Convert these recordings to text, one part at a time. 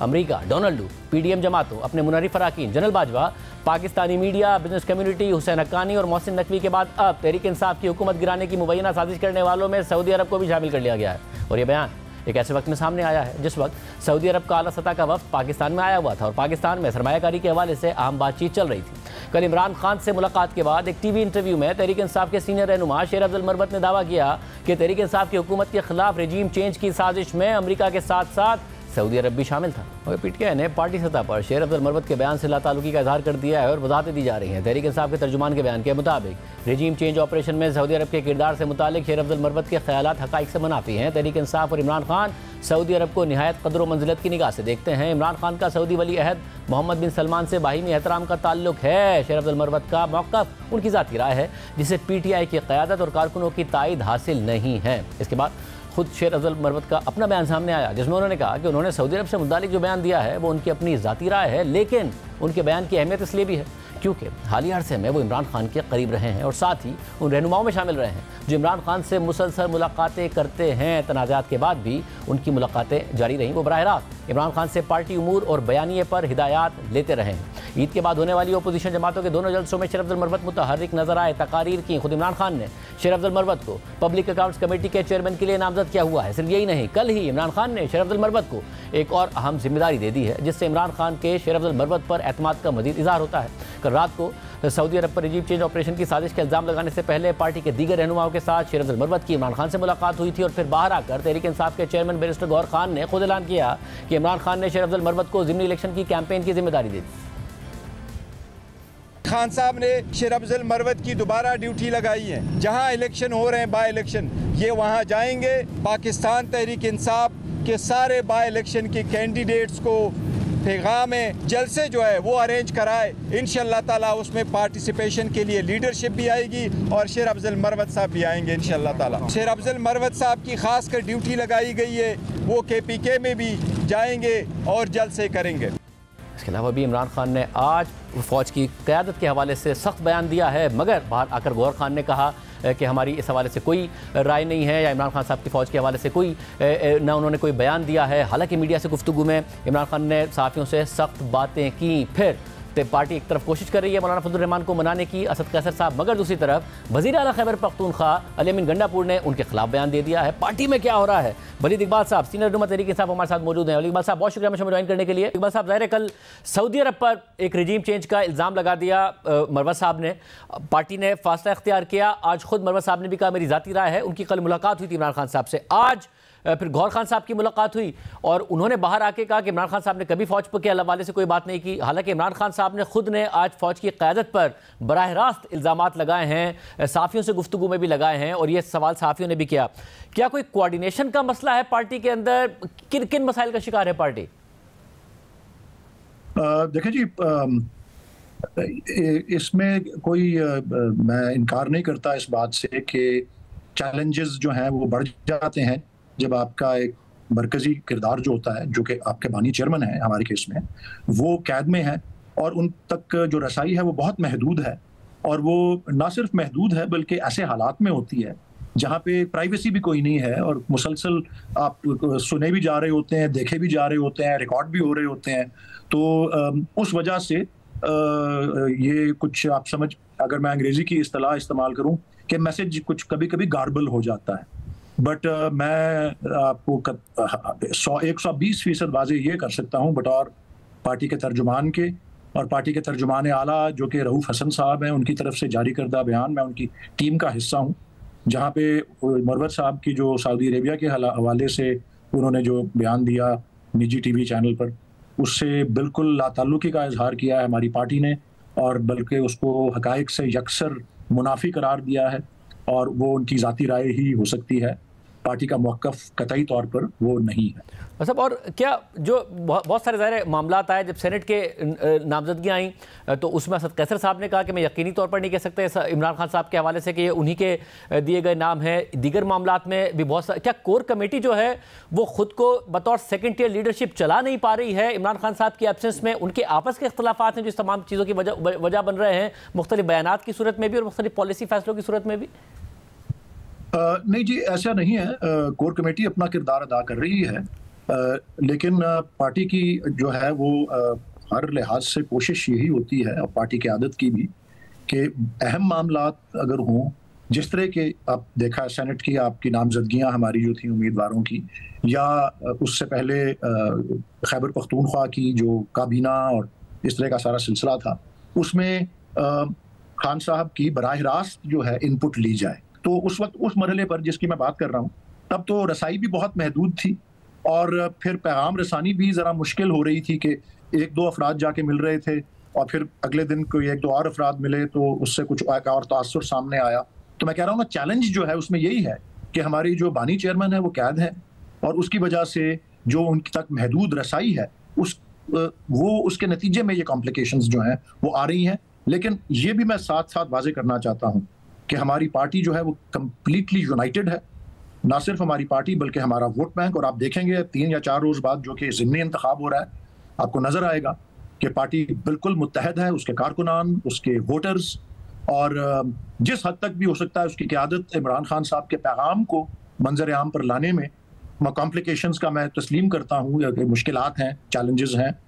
America, Donald, PDM जमातों, अपने मुनर्रिफ अरकान general Bajwa, Pakistani media, business community, Hussain Haqqani और मोहसिन नकवी के बाद अब तहरीक इंसाफ की हुकूमत गिराने की मुबैना साजिश करने वालों में सऊदी अरब को भी शामिल कर लिया गया है। और यह बयान एक ऐसे वक्त में सामने आया है जिस वक्त सऊदी अरब का आला सतह का वफ्द पाकिस्तान में आया हुआ था और पाकिस्तान में सरमायाकारी के हवाले से अहम बातचीत चल रही थी। कल इमरान खान से मुलाकात के बाद एक टीवी इंटरव्यू में तहरीक इंसाफ के सीनियर रहनुमा शेर अफजल मरवत ने दावा किया कि तहरीक इंसाफ की हुकूमत के खिलाफ रजीम चेंज की साजिश में अमेरिका के साथ साथ सऊदी अरब भी शामिल था। और PTI ने पार्टी सतह पर शेर अफजल मरवत के बयान से लाताल्लुकी का इजहार कर दिया है और वजाहतें दी जा रही हैं। तहरीक इंसाफ के तर्जुमान के बयान के मुताबिक रजीम चेंज ऑपरेशन में सऊदी अरब के किरदार से मुतालिक शेर अफजल मरवत के ख्यालात हक़ाइक़ से मुनाफी हैं। तहरीक इंसाफ और इमरान खान सऊदी अरब को निहायत कदर व मंजिलत की निगाह से देखते हैं। इमरान खान का सऊदी वली अहद मोहम्मद बिन सलमान से बाहिमी एहतराम का ताल्लुक है। शेर अफजल मरवत का मौक़िफ़ उनकी ज़ाती राय है जिसे PTI की क़यादत और कारकुनों की तायद हासिल नहीं है। इसके बाद खुद शेर अफजल मरवत का अपना बयान सामने आया जिसमें उन्होंने कहा कि उन्होंने सऊदी अरब से मुतालिक जो बयान दिया है वो उनकी अपनी ज़ाती राय है, लेकिन उनके बयान की अहमियत इसलिए भी है क्योंकि हालिया अरसे में वो इमरान खान के करीब रहे हैं और साथ ही उन रहनुमाओं में शामिल रहे हैं जो इमरान खान से मुसलसल मुलाकातें करते हैं। तनाज़ात के बाद भी उनकी मुलाकातें जारी रहीं। वो बराह रास्त इमरान खान से पार्टी उमूर और बयानिए पर हिदायत लेते रहे हैं। ईद के बाद होने वाली अपोजिशन जमातों के दोनों जलसों में शेर अफजल मरवत मुतहर्रिक नजर आए। तकारीर की खुद इमरान खान ने शेर अफजल मरवत को पब्लिक अकाउंट्स कमेटी के चेयरमैन के लिए नामजद किया हुआ है। सिर्फ यही नहीं, कल ही इमरान खान ने शेर अफजल मरवत को एक और अहम जिम्मेदारी दे दी है जिससे इमरान खान के शेर अफजल मरवत पर एतमाद का मजीद इज़हार होता है। कल रात को सऊदी अरब पर रजीम चेंज ऑपरेशन की साजिश का इल्ज़ाम लगाने से पहले पार्टी के दीगर रहनुमाओं के साथ शेर अफजल मरवत की इमरान खान से मुलाकात हुई थी और फिर बाहर आकर तहरीक इंसाफ के चेयरमैन बैरिस्टर गौहर खान ने खुद ऐलान किया कि इमरान खान ने शेर अफजल मरवत को ज़िमनी इलेक्शन की कैंपेन की जिम्मेदारी दी। खान साहब ने शेर अफजल मरवत की दोबारा ड्यूटी लगाई है। जहां इलेक्शन हो रहे हैं बाय इलेक्शन, ये वहां जाएंगे। पाकिस्तान तहरीक इंसाफ के सारे बाय इलेक्शन के कैंडिडेट्स को पैगाम है जलसे जो है वो अरेंज कराए। इंशाअल्लाह ताला उसमें पार्टिसिपेशन के लिए लीडरशिप भी आएगी और शेर अफजल मरवत साहब भी आएंगे इंशाअल्लाह ताला। शेर अफजल मरवत साहब की खास कर ड्यूटी लगाई गई है, वो KPK में भी जाएंगे और जलसे करेंगे। इसके अलावा भी इमरान खान ने आज फ़ौज की क़यादत के हवाले से सख्त बयान दिया है, मगर बाहर आकर गौहर खान ने कहा कि हमारी इस हवाले से कोई राय नहीं है या इमरान खान साहब की फ़ौज के हवाले से कोई ना उन्होंने कोई बयान दिया है। हालांकि मीडिया से गुफ्तगू में इमरान खान ने सहाफ़ियों से सख्त बातें की। फिर पार्टी एक तरफ कोशिश कर रही है मौलाना फजल रहमान को मनाने की, असद कैसर साहब, मगर दूसरी तरफ वज़ीर आला खैबर पख्तूनख्वा अली अमीन गंडापुर ने उनके खिलाफ बयान दे दिया है। पार्टी में क्या हो रहा है? वलीद इकबाल साहब सीनियर रहनुमा तहरीक इंसाफ हमारे साथ मौजूद हैं। वलीद इकबाल साहब बहुत शुक्रिया हमें ज्वाइन करने के लिए। इकबाल साहब, ज़ाहिर है कल सऊदी अरब पर एक रजीम चेंज का इल्ज़ाम लगा दिया मरवत साहब ने, पार्टी ने फासला इख्तियार किया। आज खुद मरवत साहब ने भी कहा मेरी ज़ाती राय है। उनकी कल मुलाकात हुई थी इमरान खान साहब से, आज फिर गौहर खान साहब की मुलाकात हुई और उन्होंने बाहर आके कहा कि इमरान खान साहब ने कभी फ़ौज के हवाले से कोई बात नहीं की। हालांकि इमरान खान साहब ने खुद ने आज फ़ौज की क़यादत पर बराह रास्त इल्ज़ामात लगाए हैं, सहाफ़ियों से गुफ्तगू में भी लगाए हैं और ये सवाल सहाफ़ियों ने भी किया। क्या कोई कोऑर्डिनेशन का मसला है पार्टी के अंदर? किन किन मसाइल का शिकार है पार्टी? देखिए जी, इसमें कोई मैं इनकार नहीं करता इस बात से कि चैलेंजेस जो हैं वो बढ़ जाते हैं जब आपका एक मरकजी किरदार जो होता है, जो कि आपके बानी चेयरमैन है हमारे केस में, वो कैद में है और उन तक जो रसाई है वो बहुत महदूद है। और वो ना सिर्फ महदूद है बल्कि ऐसे हालात में होती है जहाँ पे प्राइवेसी भी कोई नहीं है और मुसलसल आप सुने भी जा रहे होते हैं, देखे भी जा रहे होते हैं, रिकॉर्ड भी हो रहे होते हैं। तो उस वजह से ये कुछ आप समझ, अगर मैं अंग्रेजी की इस्तेलाह इस्तेमाल करूं कि मैसेज कुछ कभी कभी गार्बल हो जाता है। बट मैं आपको 120% वाजे ये कर सकता हूं बतौर पार्टी के तर्जुमान के और पार्टी के तर्जुमान आला जो कि रऊफ हसन साहब हैं, उनकी तरफ से जारी करदा बयान, मैं उनकी टीम का हिस्सा हूं, जहां पे मरवत साहब की जो सऊदी अरेबिया के हवाले से उन्होंने जो बयान दिया निजी टीवी चैनल पर, उससे बिल्कुल लाताल्लुकी का इजहार किया है हमारी पार्टी ने और बल्कि उसको हकायक से यकसर मुनाफी करार दिया है और वो उनकी ज़ाती राय ही हो सकती है, पार्टी का मौक़िफ़ कतई तौर पर वो नहीं है। मतलब और क्या जो बहुत सारे ज़ाहिर मामलात आए, जब सेनेट के नामजदगियाँ आई तो उसमें असद कैसर साहब ने कहा कि मैं यकीनी तौर पर नहीं कह सकता इमरान खान साहब के हवाले से कि ये उन्हीं के दिए गए नाम हैं। दीगर मामलात में भी बहुत सारे, क्या कोर कमेटी जो है वो ख़ुद को बतौर सेकेंड टियर लीडरशिप चला नहीं पा रही है? इमरान खान साहब की एब्सेंस में उनके आपस के इख्तलाफात हैं जो इस तमाम चीज़ों की वजह बन रहे हैं, मुख्तलिफ बयानात की सूरत में भी और मुख्तलिफ पॉलिसी फैसलों की सूरत में भी? नहीं जी, ऐसा नहीं है। कोर कमेटी अपना किरदार अदा कर रही है लेकिन पार्टी की जो है वो हर लिहाज से कोशिश यही होती है, और पार्टी की आदत की भी, कि अहम मामलात अगर हों, जिस तरह के आप देखा सेनेट की आपकी नामजदगियां हमारी जो थी उम्मीदवारों की, या उससे पहले खैबर पख्तूनख्वा की जो काबीना और इस तरह का सारा सिलसिला था, उसमें खान साहब की बराह रास्त जो है इनपुट ली जाए। तो उस वक्त उस मरहले पर जिसकी मैं बात कर रहा हूँ, तब तो रसाई भी बहुत महदूद थी, और फिर पैगाम रसानी भी ज़रा मुश्किल हो रही थी कि एक दो अफराद जाके मिल रहे थे और फिर अगले दिन कोई एक दो और अफराद मिले तो उससे कुछ और तासुर सामने आया। तो मैं कह रहा हूँ ना, चैलेंज जो है उसमें यही है कि हमारी जो बानी चेयरमैन है वो कैद है, और उसकी वजह से जो उनकी तक महदूद रसाई है वो उसके नतीजे में ये कॉम्प्लिकेशंस जो हैं वो आ रही हैं। लेकिन ये भी मैं साथ साथ वाजे करना चाहता हूँ कि हमारी पार्टी जो है वो कम्प्लीटली यूनाइटेड है, ना सिर्फ हमारी पार्टी बल्कि हमारा वोट बैंक। और आप देखेंगे 3 या 4 रोज बाद जो कि ज़िमनी इंतखाब हो रहा है, आपको नजर आएगा कि पार्टी बिल्कुल मुत्तहद है, उसके कारकुनान, उसके वोटर्स, और जिस हद तक भी हो सकता है उसकी क़यादत इमरान खान साहब के पैगाम को मंजर आम पर लाने में, कॉम्प्लिकेशंस का मैं तस्लीम करता हूँ, मुश्किलात हैं, चैलेंजेस हैं,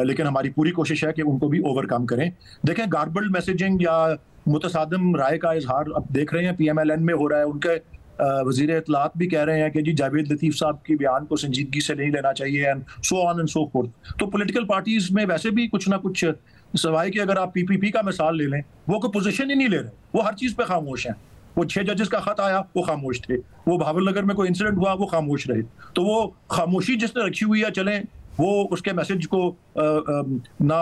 लेकिन हमारी पूरी कोशिश है कि उनको भी ओवरकम करें। देखें, गार्बल्ड मैसेजिंग या मुतसादिम राय का इजहार अब देख रहे हैं PMLN में हो रहा है। उनके वज़ीर इत्तलात भी कह रहे हैं कि जी जावेद लतीफ़ साहब की बयान को संजीदगी से नहीं लेना चाहिए, and so on and so fourth. तो पॉलिटिकल पार्टीज में वैसे भी कुछ ना कुछ, सवाए कि अगर आप PPP का मिसाल ले लें, वो कोई पोजीशन ही नहीं ले रहे, वो हर चीज़ पे खामोश हैं। वो 6 जजेस का खत आया वो खामोश थे, वो भावलनगर में कोई इंसिडेंट हुआ वो खामोश रहे। तो वो खामोशी जिसने रखी हुई है, चलें वो उसके मैसेज को ना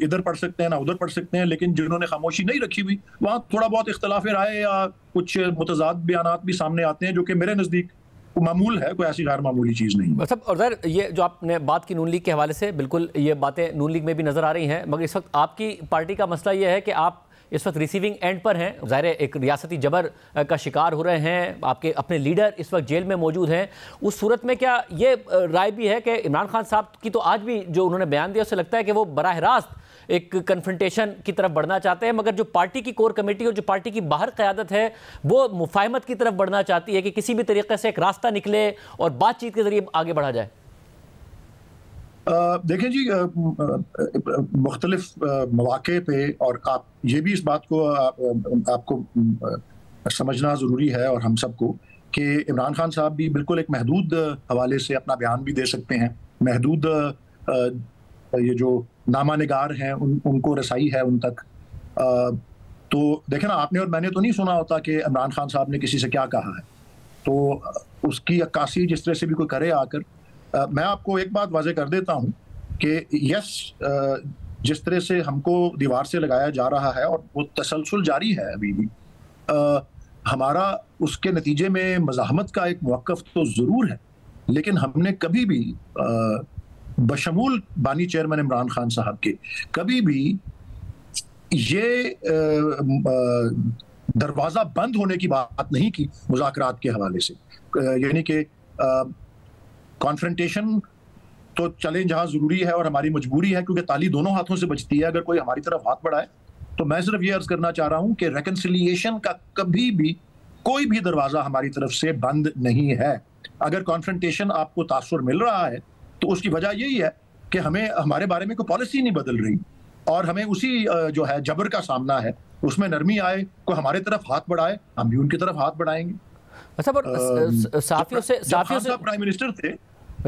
इधर पढ़ सकते हैं ना उधर पढ़ सकते हैं, लेकिन जिन्होंने खामोशी नहीं रखी हुई वहाँ थोड़ा बहुत इख्तलाफ राय या कुछ मुतजाद बयानात भी सामने आते हैं, जो कि मेरे नज़दीक मामूल है, कोई ऐसी गैर मामूली चीज़ नहीं। मतलब और सर, ये जो आपने बात की नून लीग के हवाले से, बिल्कुल ये बातें नून लीग में भी नज़र आ रही हैं, मगर इस वक्त आपकी पार्टी का मसला ये है कि आप इस वक्त रिसीविंग एंड पर हैं। ज़ाहिर एक रियासती जबर का शिकार हो रहे हैं, आपके अपने लीडर इस वक्त जेल में मौजूद हैं। उस सूरत में क्या ये राय भी है कि इमरान खान साहब की तो आज भी जो उन्होंने बयान दिया उससे लगता है कि वो बराह रास्त एक कन्फ्रंटेशन की तरफ बढ़ना चाहते हैं, मगर जो पार्टी की कोर कमेटी और जो पार्टी की बाहर क़यादत है वो मुफाहमत की तरफ बढ़ना चाहती है कि किसी भी तरीके से एक रास्ता निकले और बातचीत के जरिए आगे बढ़ा जाए। देखें जी, मुख्तलिफ मौके पे, और आप ये भी इस बात को आपको समझना ज़रूरी है और हम सबको, कि इमरान खान साहब भी बिल्कुल एक महदूद हवाले से अपना बयान भी दे सकते हैं। महदूद ये जो नामा निगार हैं उनको रसाई है उन तक। तो देखें ना, आपने और मैंने तो नहीं सुना होता कि इमरान खान साहब ने किसी से क्या कहा है, तो उसकी अक्कासी जिस तरह से भी कोई करे आकर, मैं आपको एक बात वाज़े कर देता हूं कि यस, जिस तरह से हमको दीवार से लगाया जा रहा है और वो तसलसल जारी है अभी भी, हमारा उसके नतीजे में मज़ाहमत का एक मौक़िफ़ तो ज़रूर है, लेकिन हमने कभी भी बशमूल बानी चेयरमैन इमरान खान साहब के कभी भी ये दरवाज़ा बंद होने की बात नहीं की मुज़ाकरात के हवाले से। यानी कि कॉन्फ्रंटेशन तो चले जहां जरूरी है और हमारी मजबूरी है, क्योंकि ताली दोनों हाथों से बचती है। अगर कोई हमारी तरफ हाथ बढ़ाए तो मैं सिर्फ ये अर्ज करना चाह रहा हूं कि रेकन्सिलिएशन का कभी भी कोई भी दरवाजा हमारी तरफ से बंद नहीं है। अगर कॉन्फ्रंटेशन आपको तासुर मिल रहा है तो उसकी वजह यही है कि हमें हमारे बारे में कोई पॉलिसी नहीं बदल रही, और हमें उसी जो है जबर का सामना है, उसमें नरमी आए, कोई हमारे तरफ हाथ बढ़ाए हम भी उनकी तरफ हाथ बढ़ाएंगे। अच्छा, साफियों से प्राइम मिनिस्टर थे,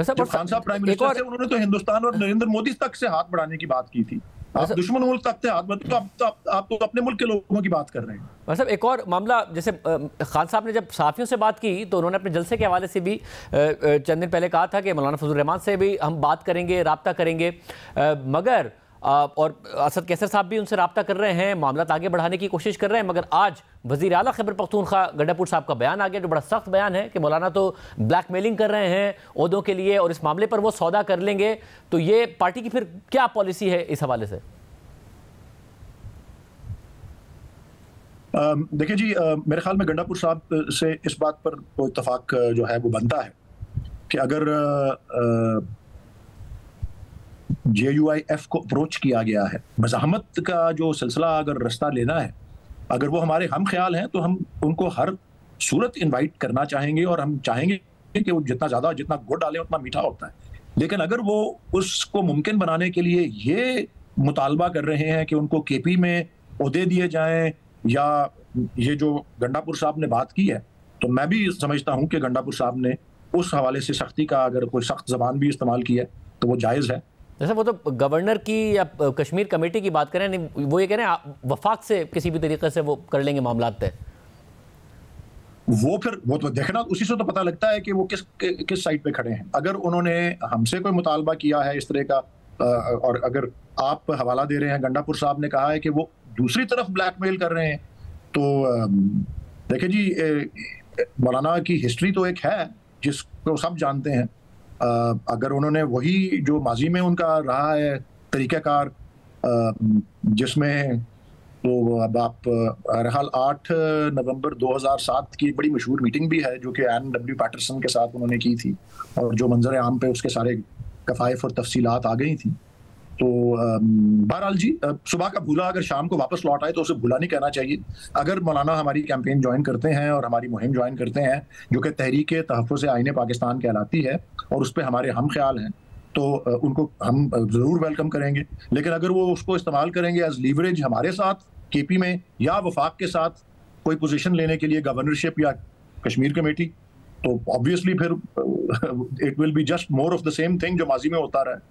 जब खान साहब प्राइम मिनिस्टर थे, उन्होंने तो हिंदुस्तान और नरेंद्र मोदी तक से हाथ बढ़ाने की बात की थी। आप दुश्मन मुल्क तक थे हाथ बढ़ाते, तो आप तो अपने मुल्क के लोगों की बात कर रहे हैं। मतलब एक और मामला, जैसे खान साहब ने जब सहाफ़ियों से बात की तो उन्होंने अपने जलसे के हवाले से भी चंद दिन पहले कहा था कि मौलाना फजल रहमान से भी हम बात करेंगे, राब्ता करेंगे, मगर और असद कैसर साहब भी उनसे राब्ता कर रहे हैं, मामला आगे बढ़ाने की कोशिश कर रहे हैं। मगर आज वज़ीर आला खैबर पख्तूनख्वा गंडापुर साहब का बयान आ गया, जो बड़ा सख्त बयान है कि मौलाना तो ब्लैकमेलिंग कर रहे हैं ओहदों के लिए और इस मामले पर वो सौदा कर लेंगे। तो ये पार्टी की फिर क्या पॉलिसी है इस हवाले से? देखिए जी, मेरे ख्याल में गंडापुर साहब से इस बात पर कोई इत्तफाक जो है वो बनता है कि अगर JUIF को अप्रोच किया गया है, मज़ाहमत का जो सिलसिला अगर रास्ता लेना है, अगर वो हमारे हम ख्याल हैं तो हम उनको हर सूरत इनवाइट करना चाहेंगे, और हम चाहेंगे कि वो जितना ज़्यादा जितना गुड़ डालें उतना मीठा होता है। लेकिन अगर वो उसको मुमकिन बनाने के लिए ये मुतालबा कर रहे हैं कि उनको केपी में ओहदे दिए जाएं, या ये जो गंडापुर साहब ने बात की है, तो मैं भी समझता हूं कि गंडापुर साहब ने उस हवाले से सख्ती का अगर कोई सख्त जबान भी इस्तेमाल की है तो वो जायज़ है। जैसे वो तो गवर्नर की या कश्मीर कमेटी की बात करें, वो ये कह रहे हैं वफाक से किसी भी तरीके से वो कर लेंगे मामला तय। वो तो देखना, उसी से तो पता लगता है कि वो किस साइड पे खड़े हैं। अगर उन्होंने हमसे कोई मुतालबा किया है इस तरह का, और अगर आप हवाला दे रहे हैं, गंडापुर साहब ने कहा है कि वो दूसरी तरफ ब्लैकमेल कर रहे हैं, तो देखिए जी, मौलाना की हिस्ट्री तो एक है जिसको सब जानते हैं। अगर उन्होंने वही जो माजी में उनका रहा है तरीक़ाकार, जिसमें तो अब आप बहरहाल 8 नवंबर 2007 की एक बड़ी मशहूर मीटिंग भी है जो कि एन डब्ल्यू पैटरसन के साथ उन्होंने की थी, और जो मंजर आम पे उसके सारे कफ़ायफ और तफसीलात आ गई थी। तो बहरहाल जी, सुबह का भूला अगर शाम को वापस लौट आए तो उसे भूला नहीं कहना चाहिए। अगर मौलाना हमारी कैंपेन ज्वाइन करते हैं और हमारी मुहिम ज्वाइन करते हैं जो कि तहरीक तहफ़्फ़ुज़ आईन पाकिस्तान कहलाती है और उस पर हमारे हम ख्याल हैं, तो उनको हम ज़रूर वेलकम करेंगे। लेकिन अगर वो उसको इस्तेमाल करेंगे एज लीवरेज हमारे साथ केपी में या वफाक के साथ कोई पोजीशन लेने के लिए, गवर्नरशिप या कश्मीर कमेटी, तो ऑब्वियसली फिर it will be just more of the same thing जो माजी में होता रहा है।